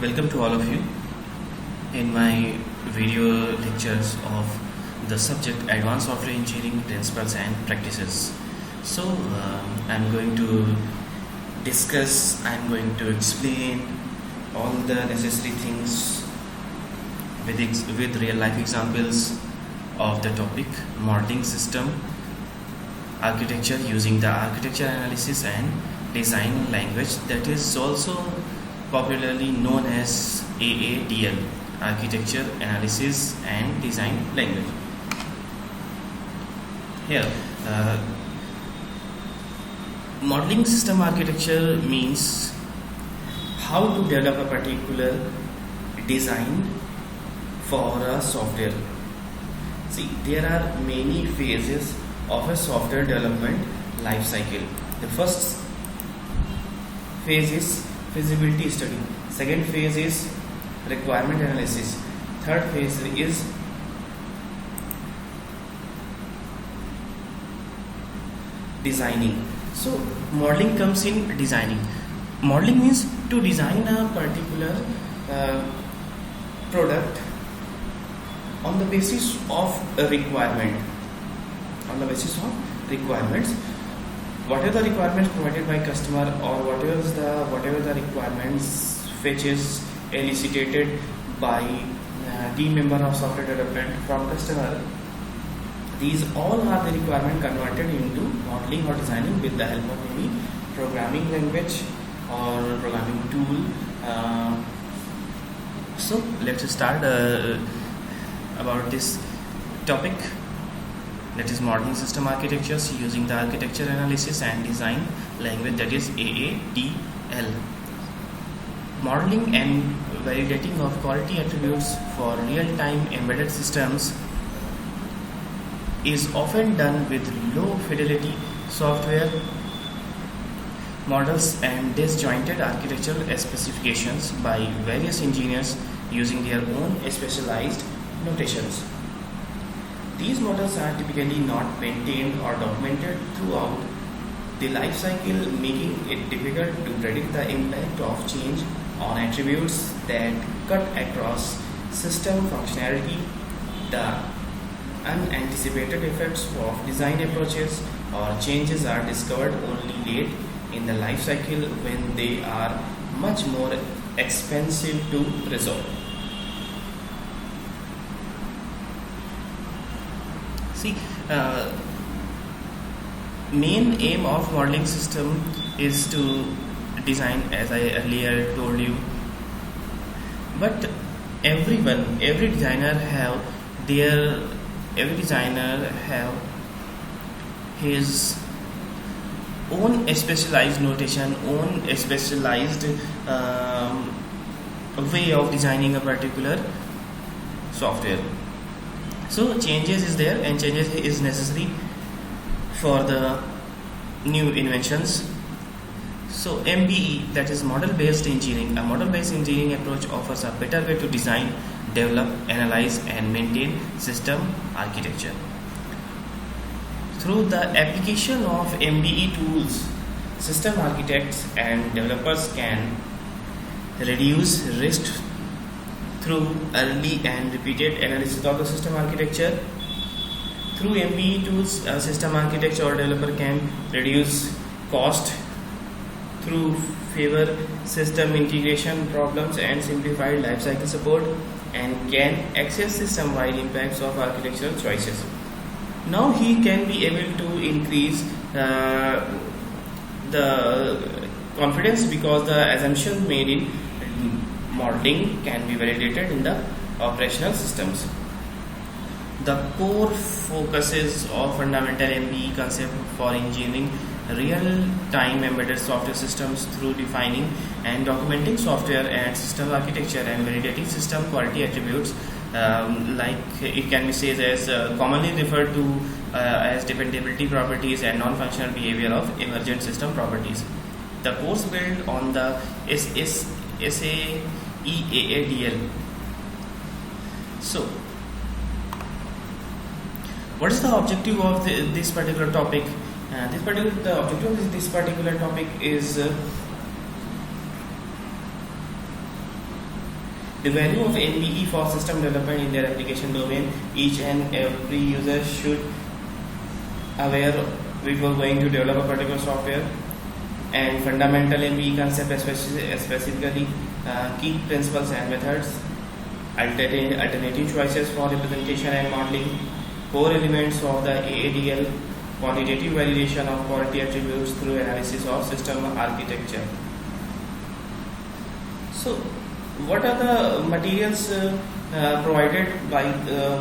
Welcome to all of you in my video lectures of the subject Advanced Software Engineering Principles and Practices. So I'm going to explain all the necessary things with real life examples of the topic modeling system architecture using the architecture analysis and design language that is also popularly known as AADL, Architecture Analysis and Design Language. Here, modeling system architecture means how to develop a particular design for a software. See, there are many phases of a software development life cycle. The first phase is feasibility study. Second phase is requirement analysis. Third phase is designing. So modeling comes in designing. Modeling means to design a particular product on the basis of a requirement. On the basis of requirements, whatever the requirements provided by customer or whatever the requirements fetches elicited by team member of software development from customer, these all are the requirement converted into modeling or designing with the help of any programming language or programming tool. So let's start about this topic, that is modeling system architectures using the architecture analysis and design language, that is AADL. Modeling and validating of quality attributes for real-time embedded systems is often done with low fidelity software models and disjointed architectural specifications by various engineers using their own specialized notations. These models are typically not maintained or documented throughout the life cycle, making it difficult to predict the impact of change on attributes that cut across system functionality. The unanticipated effects of design approaches or changes are discovered only late in the life cycle when they are much more expensive to resolve. See, main aim of modeling system is to design, as I earlier told you, but every designer have his own specialized notation, own specialized way of designing a particular software. So changes is there, and changes is necessary for the new inventions. So MBE, that is model based engineering. A model based engineering approach offers a better way to design, develop, analyze and maintain system architecture. Through the application of MBE tools, system architects and developers can reduce risk through early and repeated analysis of the system architecture. Through MBE tools, a system architect or developer can reduce cost through favor system integration problems and simplified lifecycle support, and can access system-wide impacts of architectural choices. Now he can be able to increase the confidence because the assumptions made in modeling can be validated in the operational systems. The core focuses of fundamental MBE concept for engineering real-time embedded software systems through defining and documenting software and system architecture and validating system quality attributes, like it can be said as commonly referred to as dependability properties and non-functional behavior of emergent system properties. The course built on the SAEADL. So, what is the objective of this particular topic? The objective of this particular topic is The value of MBE for system development in their application domain, each and every user should aware before going to develop a particular software. And fundamental MBE concept, specifically key principles and methods, alternative choices for representation and modeling, core elements of the AADL, quantitative validation of quality attributes through analysis of system architecture. So, what are the materials provided by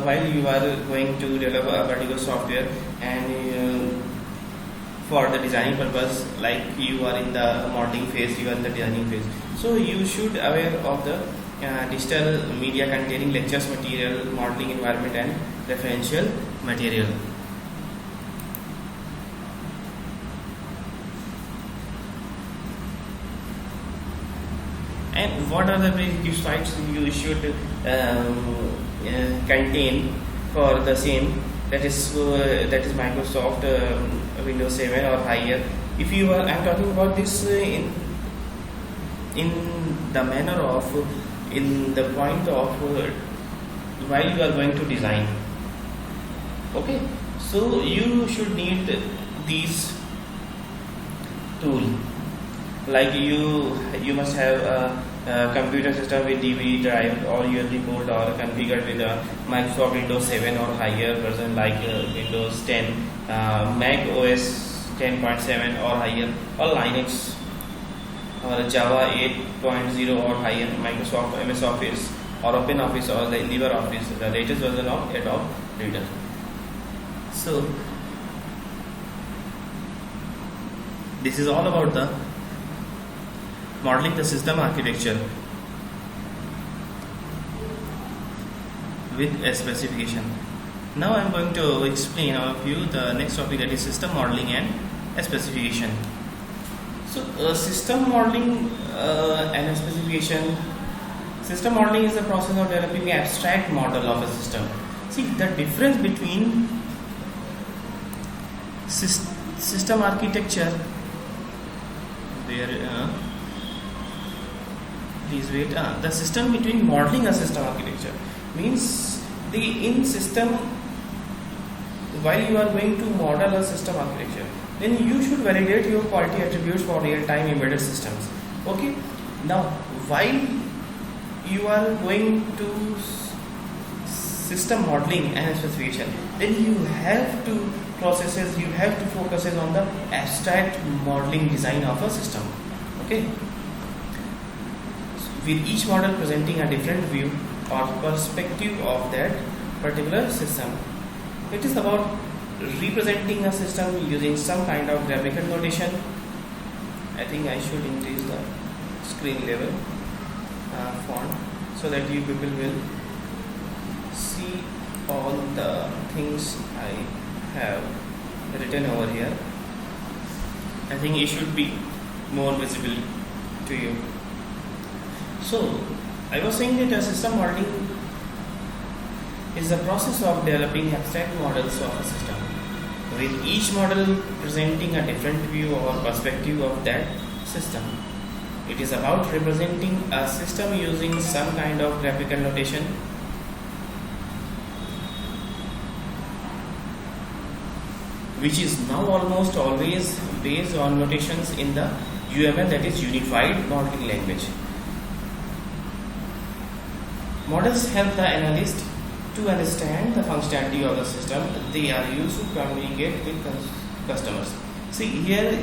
while you are going to develop a particular software and for the designing purpose, like you are in the modeling phase, you are in the designing phase. So you should aware of the digital media containing lectures material, modeling environment and referential material. And what are the prerequisites you should contain for the same? That is Microsoft Windows 7 or higher. If you are, I'm talking about this in the manner of, in the point of while you are going to design. Okay, so you should need these tool. Like you must have a computer system with DVD drive or USB port or configured with a Microsoft Windows 7 or higher version like Windows 10, Mac OS 10.7 or higher, or Linux or Java 8.0 or higher, Microsoft MS Office or OpenOffice or the LibreOffice, the latest version of Adobe Reader. So this is all about the modeling the system architecture with a specification. Now I am going to explain of you the next topic, that is system modeling and a specification. So system modeling and a specification. System modeling is the process of developing an abstract model of a system. See, the difference between system architecture, where please wait. The system between modeling a system architecture means in system, while you are going to model a system architecture, then you should validate your quality attributes for real-time embedded systems. Okay. Now, while you are going to system modeling and specification, then you have to focus on the abstract modeling design of a system. Okay. With each model presenting a different view or perspective of that particular system. It is about representing a system using some kind of graphical notation. I think I should increase the screen level font so that you people will see all the things I have written over here. I think it should be more visible to you. So, I was saying that a system modeling is the process of developing abstract models of a system, with each model presenting a different view or perspective of that system. It is about representing a system using some kind of graphical notation. Which is now almost always based on notations in the UML, that is Unified Modeling Language. Models help the analyst to understand the functionality of the system they are used to communicate with customers. See, here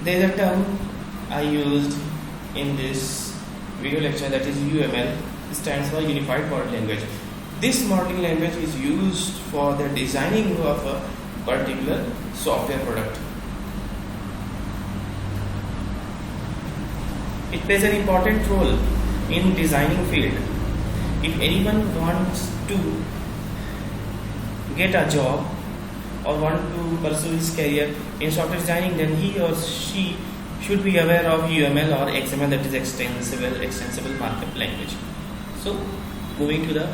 there is a term I used in this video lecture, that is UML. It stands for Unified Modeling Language. This modeling language is used for the designing of a particular software product. It plays an important role in designing field. If anyone wants to get a job or want to pursue his career in software designing, then he or she should be aware of UML or XML, that is extensible markup language. So, moving to the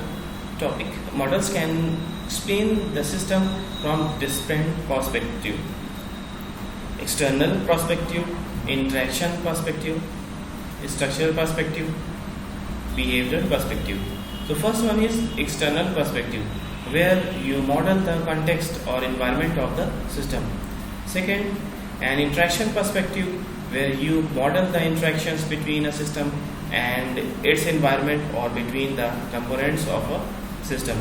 topic. Models can explain the system from different perspectives: external perspective, interaction perspective, structural perspective, behavioral perspective. So first one is external perspective, where you model the context or environment of the system. Second, an interaction perspective, where you model the interactions between a system and its environment or between the components of a system.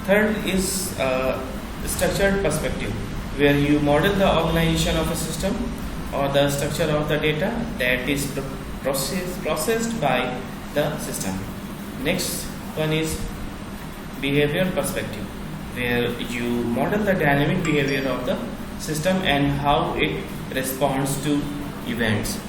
Third is structured perspective, where you model the organization of a system or the structure of the data that is processed by the system. Next one is behavioral perspective, where you model the dynamic behavior of the system and how it responds to events.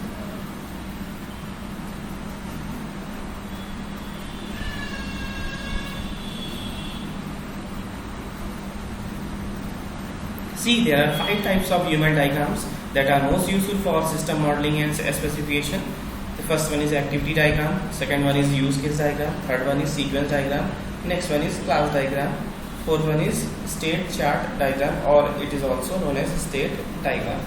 See, there are 5 types of human diagrams that are most useful for system modeling and specification. The first one is activity diagram, second one is use case diagram, third one is sequence diagram, next one is class diagram, fourth one is state chart diagram, or it is also known as state diagram.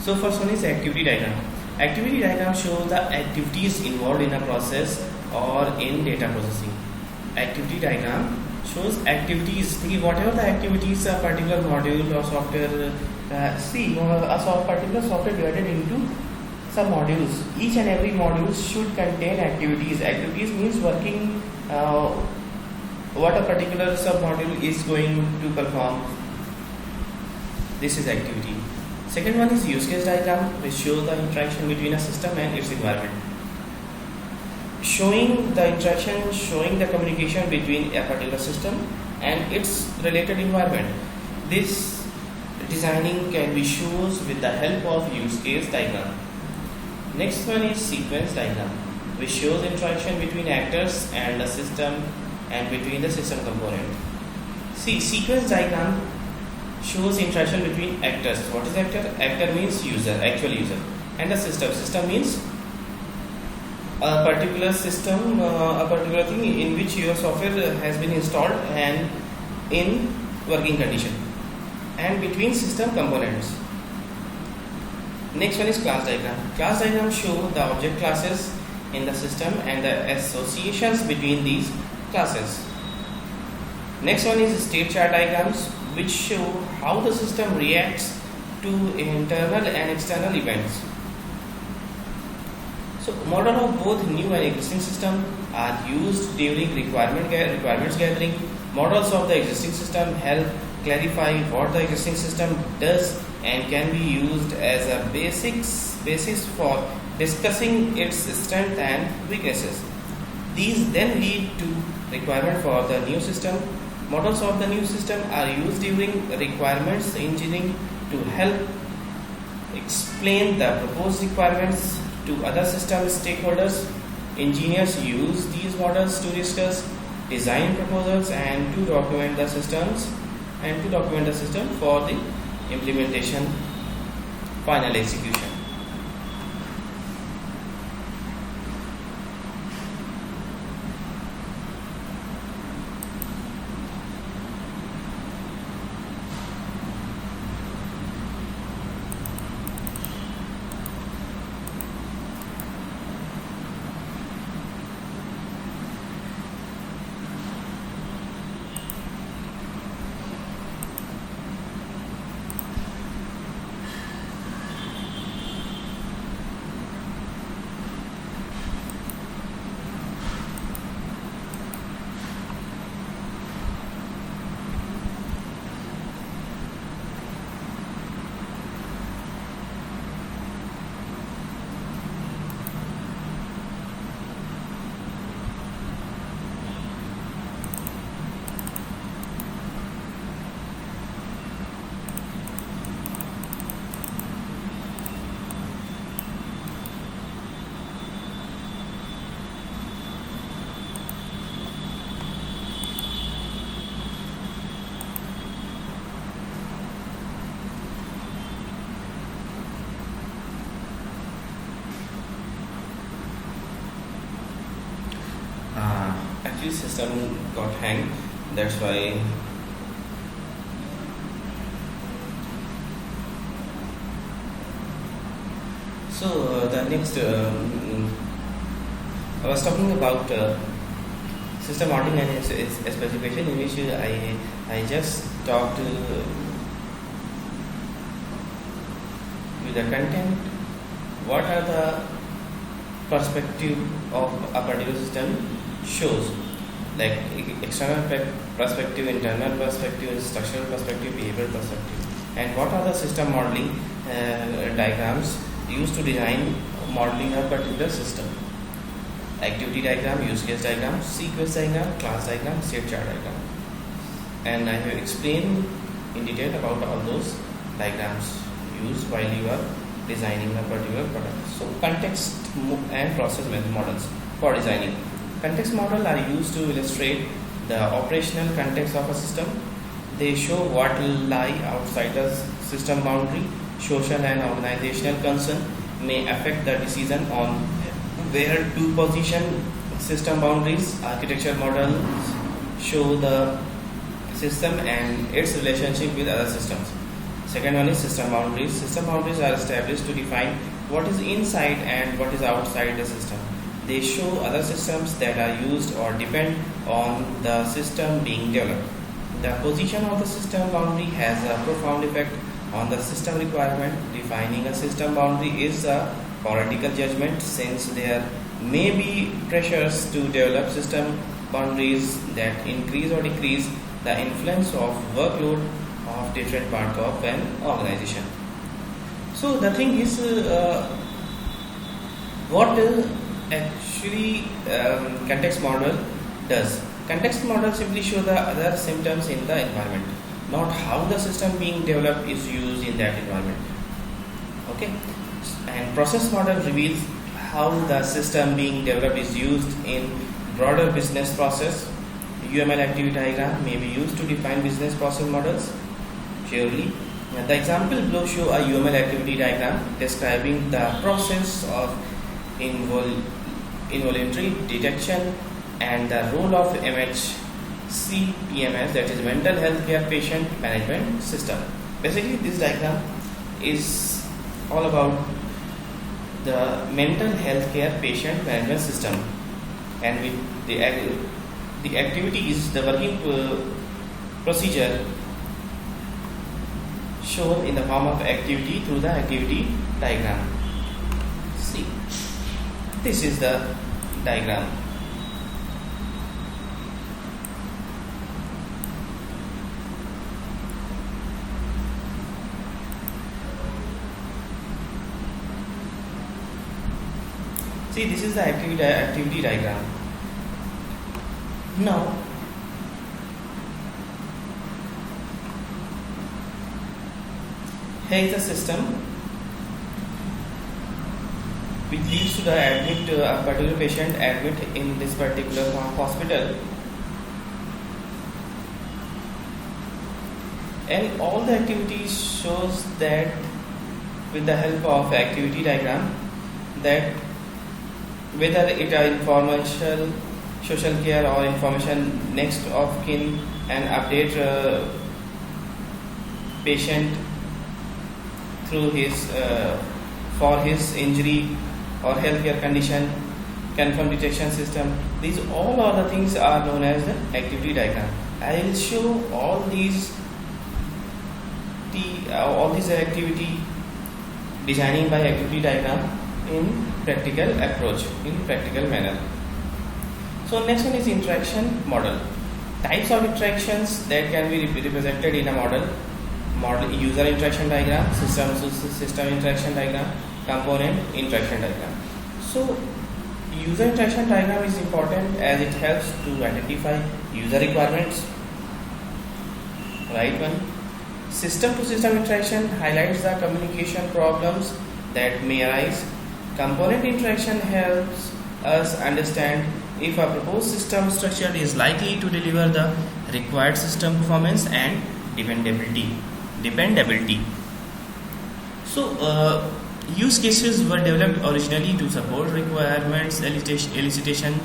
So first one is activity diagram. Activity diagram shows the activities involved in a process or in data processing. Activity diagram shows activities, whatever the activities a particular module or software, a particular software divided into some modules. Each and every module should contain activities. Activities means working, what a particular sub-module is going to perform. This is activity. Second one is use case diagram, which shows the interaction between a system and its environment. Showing the interaction, showing the communication between a particular system and its related environment. This designing can be shown with the help of use case diagram. Next one is sequence diagram, which shows interaction between actors and the system and between the system component. See, sequence diagram shows interaction between actors. What is actor? Actor means user, actual user, and the system. System means a particular system, a particular thing in which your software has been installed and in working condition, and between system components. Next one is class diagram. Class diagram show the object classes in the system and the associations between these classes. Next one is state chart diagrams, which show how the system reacts to internal and external events. So, model of both new and existing system are used during requirements gathering. Models of the existing system help clarify what the existing system does and can be used as a basis for discussing its strengths and weaknesses. These then lead to requirement for the new system. Models of the new system are used during requirements engineering to help explain the proposed requirements to other system stakeholders. Engineers use these models to discuss design proposals and to document the system for the implementation, final execution. actually system got hanged, that's why. So the next I was talking about system modeling and its specification, in which I just talked with the content. What are the perspective of a particular system shows, like external perspective, internal perspective, structural perspective, behavioral perspective, and what are the system modeling diagrams used to design modeling a particular system. Activity diagram, use case diagram, sequence diagram, class diagram, state chart diagram, and I have explained in detail about all those diagrams used while you are designing a particular product. So context and process models for designing. Context models are used to illustrate the operational context of a system. They show what lie outside the system boundary. Social and organizational concern may affect the decision on where to position system boundaries. Architecture models show the system and its relationship with other systems. Second one is system boundaries. System boundaries are established to define what is inside and what is outside the system. They show other systems that are used or depend on the system being developed. The position of the system boundary has a profound effect on the system requirement. Defining a system boundary is a political judgment, since there may be pressures to develop system boundaries that increase or decrease the influence of workload of different parts of an organization. So the thing is, what actually context model does. Context model simply show the other symptoms in the environment, not how the system being developed is used in that environment. Okay, and process model reveals how the system being developed is used in broader business process. UML activity diagram may be used to define business process models. Surely, the example below show a UML activity diagram describing the process of involuntary detection and the role of MHC PMS, that is mental health care patient management system. Basically, this diagram is all about the mental health care patient management system, and with the activities, the working procedure shown in the form of activity through the activity diagram. See, this is the diagram. See, this is the activity diagram. Now, here is the system which leads to the a particular patient admit in this particular hospital, and all the activities shows that with the help of activity diagram, that whether it are information, social care, or information next of kin, and update patient through his for his injury or healthcare condition, confirm detection system. These all other things are known as the activity diagram. I will show all these activity designing by activity diagram in practical approach, in practical manner. So next one is interaction model. Types of interactions that can be represented in a model: user interaction diagram, system interaction diagram, component interaction diagram. So user interaction diagram is important as it helps to identify user requirements. Right one. System to system interaction highlights the communication problems that may arise. Component interaction helps us understand if a proposed system structure is likely to deliver the required system performance and dependability. So use cases were developed originally to support requirements elicitation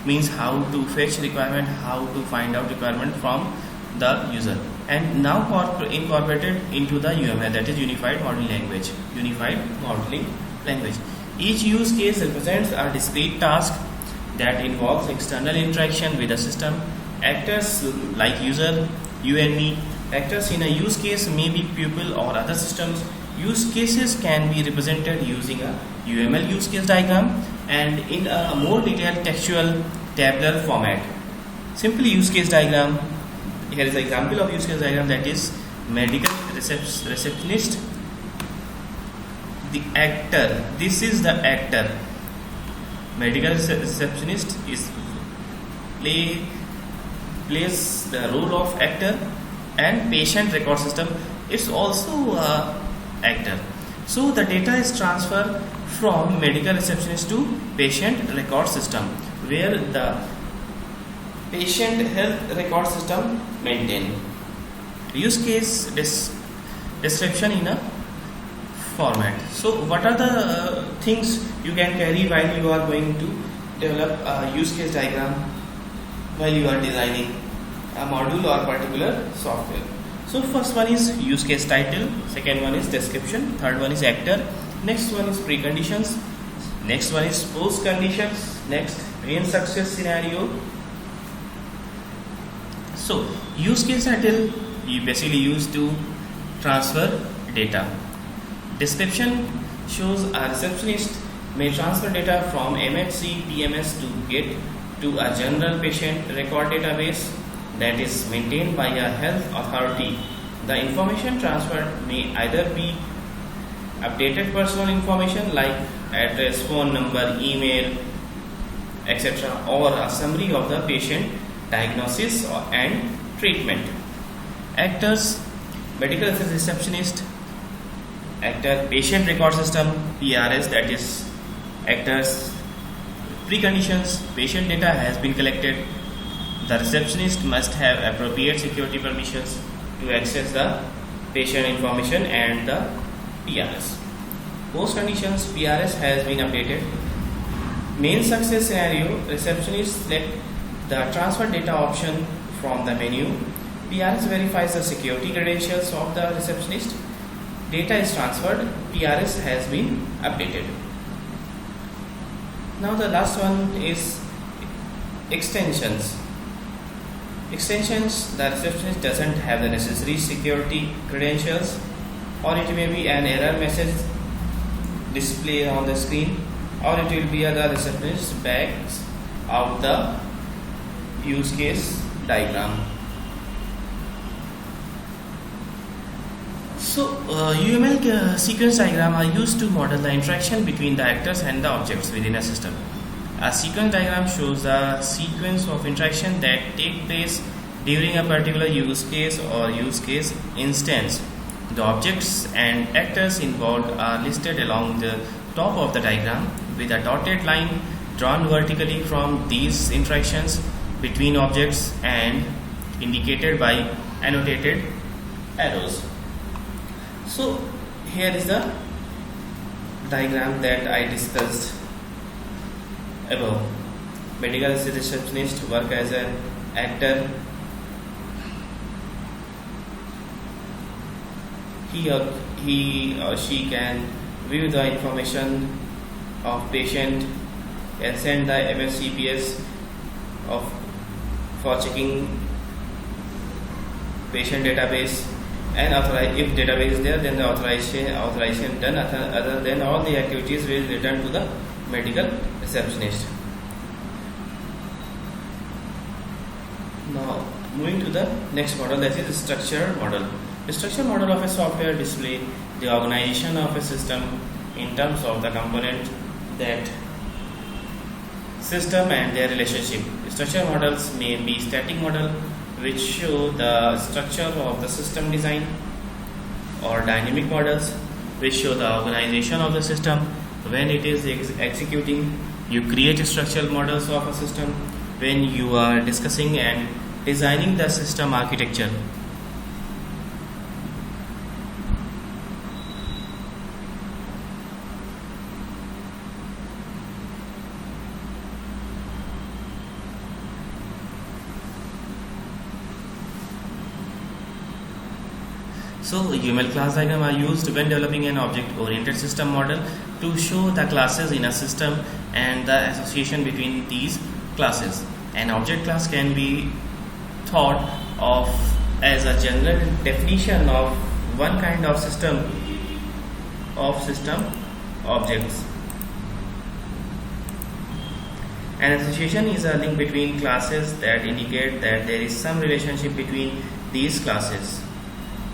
means how to fetch requirement, how to find out requirement from the user, and now incorporated into the UML, that is Unified Modeling Language. Unified Modeling Language. Each use case represents a discrete task that involves external interaction with the system. Actors like user, you and me. Actors in a use case may be people or other systems. Use cases can be represented using a UML use case diagram and in a more detailed textual tabular format. Simply use case diagram. Here is an example of use case diagram, that is medical receptionist. The actor. This is the actor. Medical receptionist is plays the role of actor, and patient record system, it's also actor. So the data is transferred from medical receptionist to patient record system, where the patient health record system maintained. Use case description in a format. So what are the things you can carry while you are going to develop a use case diagram while you are designing a module or particular software? So first one is use case title, second one is description, third one is actor, next one is preconditions, next one is post conditions, next main success scenario. So use case title you basically use to transfer data. Description shows a receptionist may transfer data from MHC PMS to GET to a general patient record database that is maintained by a health authority. The information transferred may either be updated personal information like address, phone number, email, etc., or a summary of the patient diagnosis and treatment. Actors, medical receptionist, actor, patient record system, PRS, that is actors. Preconditions, patient data has been collected. The receptionist must have appropriate security permissions to access the patient information and the PRS. Post conditions, PRS has been updated. Main success scenario, receptionist select the transfer data option from the menu. PRS verifies the security credentials of the receptionist. Data is transferred, PRS has been updated. Now the last one is extensions. Extensions, the receptionist doesn't have the necessary security credentials, or it may be an error message display on the screen, or it will be the receptionist backs out the use case diagram. So UML sequence diagram are used to model the interaction between the actors and the objects within a system. A sequence diagram shows the sequence of interaction that take place during a particular use case or use case instance. The objects and actors involved are listed along the top of the diagram with a dotted line drawn vertically from these interactions between objects and indicated by annotated arrows. So here is the diagram that I discussed above. Medical receptionist work as an actor. He or she can view the information of patient and send the MSCPS for checking patient database, and if database is there, then the authorization done. Other than all the activities will return to the medical receptionist. Now moving to the next model, that is the structure model. The structure model of a software display the organization of a system in terms of the component, that system and their relationship. Structure models may be static model, which show the structure of the system design, or dynamic models, which show the organization of the system. When it is executing, you create structural models of a system. When you are discussing and designing the system architecture, So UML class diagram are used when developing an object-oriented system model to show the classes in a system and the association between these classes. An object class can be thought of as a general definition of one kind of system objects. An association is a link between classes that indicate that there is some relationship between these classes.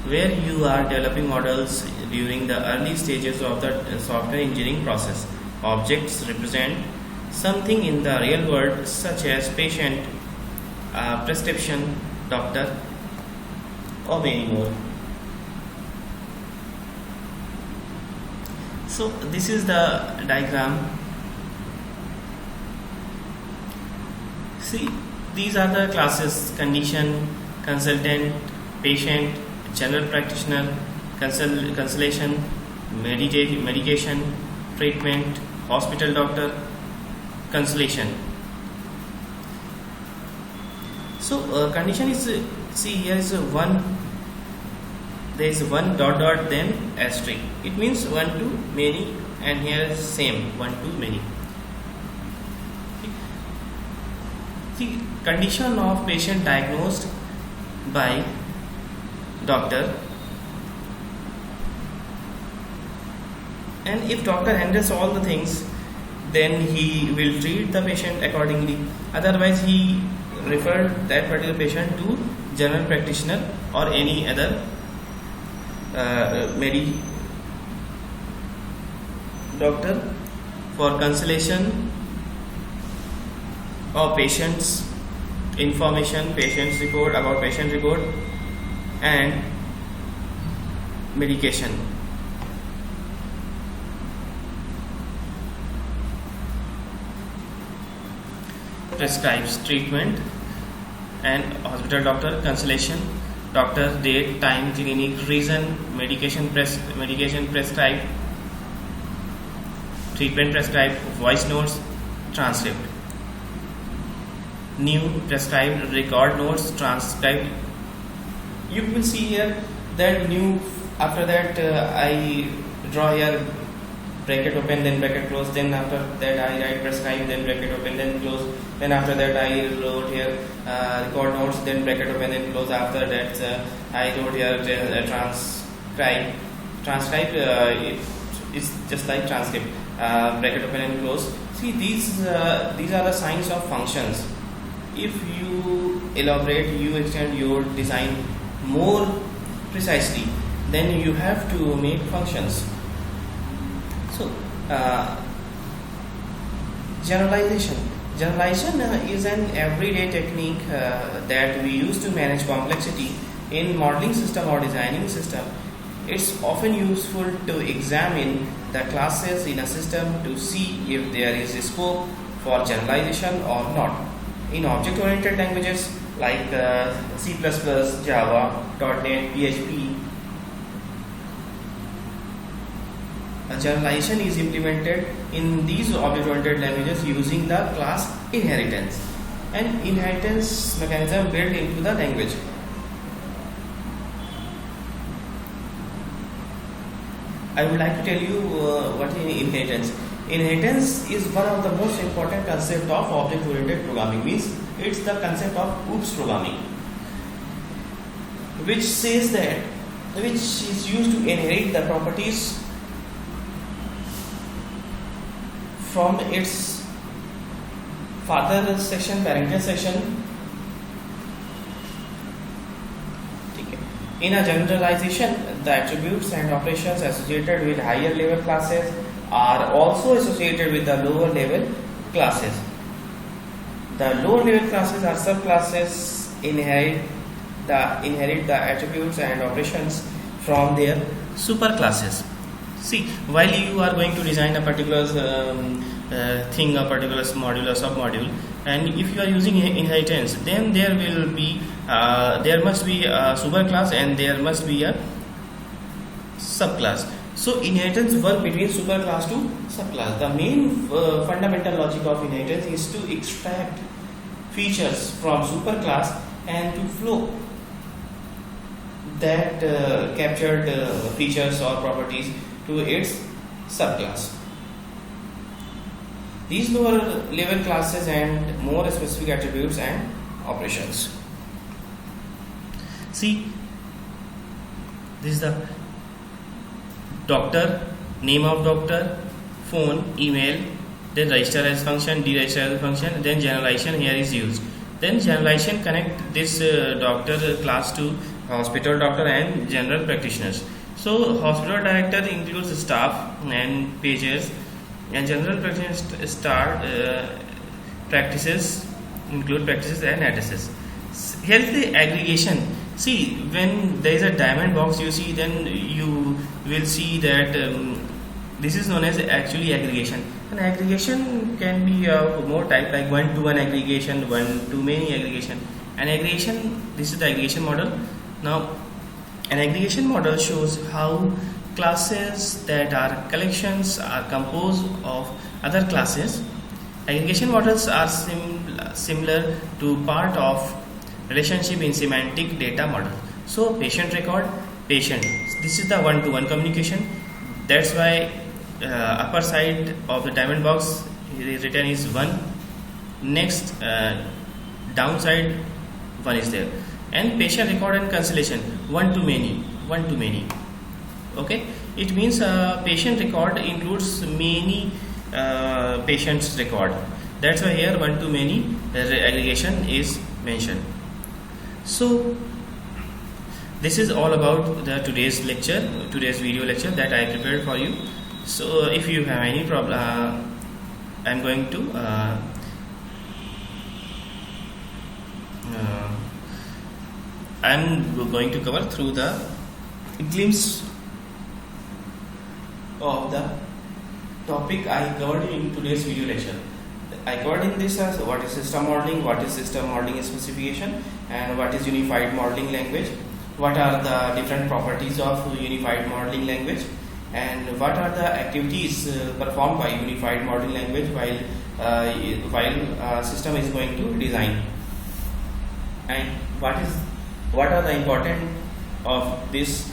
Where you are developing models during the early stages of the software engineering process, objects represent something in the real world, such as patient, prescription, doctor, or many more. So this is the diagram. See, these are the classes: condition, consultant, patient, general practitioner, consultation, medication, treatment, hospital doctor, consultation. So condition is, see here is one, there is one dot dot then asterisk. It means one to many, and here is same, one to many. See, condition of patient diagnosed by doctor, and if doctor handles all the things, then he will treat the patient accordingly. Otherwise, he referred that particular patient to general practitioner or any other doctor for consultation or patient's information, patient's report, about patient report, and medication. Prescribes treatment, and hospital doctor, consultation, doctor, date, time, clinic, reason, medication prescribed, treatment prescribed, voice notes, transcript. New prescribed, record notes, transcribed. You will see here that new, after that I draw here bracket open, then bracket close, then after that I write prescribe, then bracket open, then close, then after that I wrote here record notes, then bracket open, then close. After that I wrote here transcribe is just like transcript, bracket open and close. See, these are the signs of functions. If you elaborate, you extend your design more precisely, then you have to make functions. So generalization is an everyday technique that we use to manage complexity in modeling system or designing system. It's often useful to examine the classes in a system to see if there is a scope for generalization or not. In object-oriented languages like C++, Java, .NET, PHP, generalization is implemented in these object-oriented languages using the class inheritance, and inheritance mechanism built into the language. I would like to tell you what is inheritance. Inheritance is one of the most important concepts of object-oriented programming. Means it's the concept of OOPS programming, which is used to inherit the properties from its father section, parental section. In a generalization, the attributes and operations associated with higher level classes are also associated with the lower level classes. The lower level classes are subclasses inherit the attributes and operations from their superclasses. See, while you are going to design a particular thing, a particular module or submodule, and if you are using inheritance, then there must be a superclass and there must be a subclass. So inheritance work between superclass to subclass. The main fundamental logic of inheritance is to extract features from superclass and to flow that captured features or properties to its subclass. These lower level classes and more specific attributes and operations. See, this is the doctor, name of doctor, phone, email, then register as function, deregister as function, then generalization here is used. Then generalization connect this doctor class to hospital doctor and general practitioners. So hospital director includes staff and pages, and general practitioners practices include practices and addresses. Here's the aggregation. See, when there is a diamond box, you see, then you will see that this is known as actually aggregation. And aggregation can be of more type, like one-to-one aggregation, one-to-many aggregation. And aggregation, this is the aggregation model. Now, an aggregation model shows how classes that are collections are composed of other classes. Aggregation models are similar to part of relationship in semantic data model. So patient record, patient, this is the one-to-one communication. That's why upper side of the diamond box written is 1. Next downside 1 is there. And patient record and cancellation, one to many. Okay, it means patient record includes many patients record. That's why here one to many aggregation is mentioned. So this is all about the today's video lecture that I prepared for you. So if you have any problem, I'm going to cover through the glimpse of the topic I covered in today's video lecture. I covered in this as what is system modeling, what is system modeling specification, and what is unified modeling language, what are the different properties of unified modeling language, and what are the activities performed by unified modeling language while system is going to design, and what are the importance of this,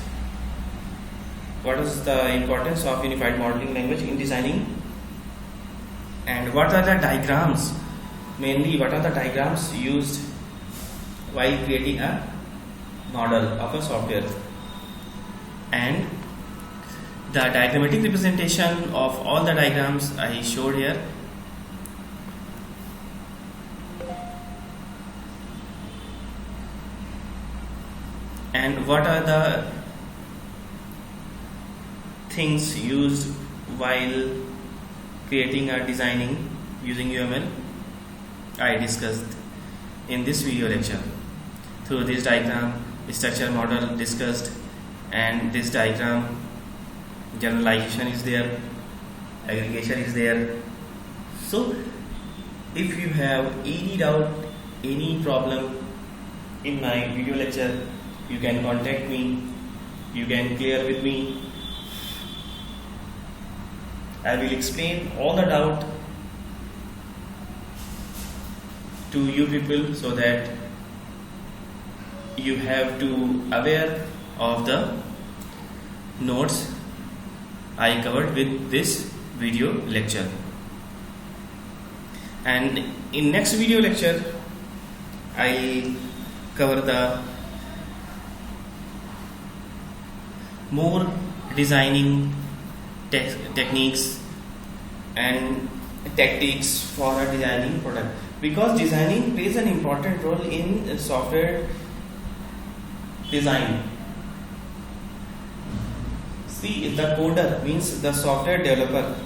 what is the importance of unified modeling language in designing, and what are the diagrams, mainly what are the diagrams used while creating a model of a software, and the diagrammatic representation of all the diagrams I showed here. And what are the things used while creating or designing using UML, I discussed in this video lecture. Through this diagram, structure model discussed, and this diagram, generalization is there, aggregation is there. So if you have any doubt, any problem in my video lecture, you can contact me, you can clear with me. I will explain all the doubt to you people so that you have to aware of the notes I covered with this video lecture. And in next video lecture I'll cover the more designing techniques and tactics for a designing product, because designing plays an important role in software design. See, the coder means the software developer.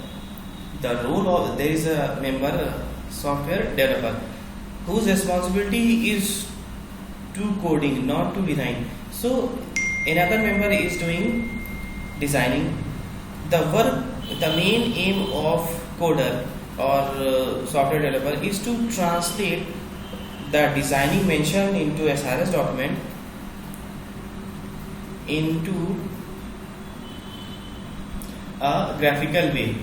The role of, there is a member software developer whose responsibility is to coding, not to design. So another member is doing designing. The work, the main aim of coder or software developer is to translate the designing mentioned into SRS document into a graphical way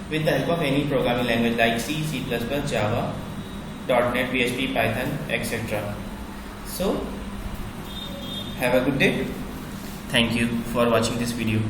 with the help of any programming language like C, C++, Java, .NET, PHP, Python, etc. So Have a good day. Thank you for watching this video.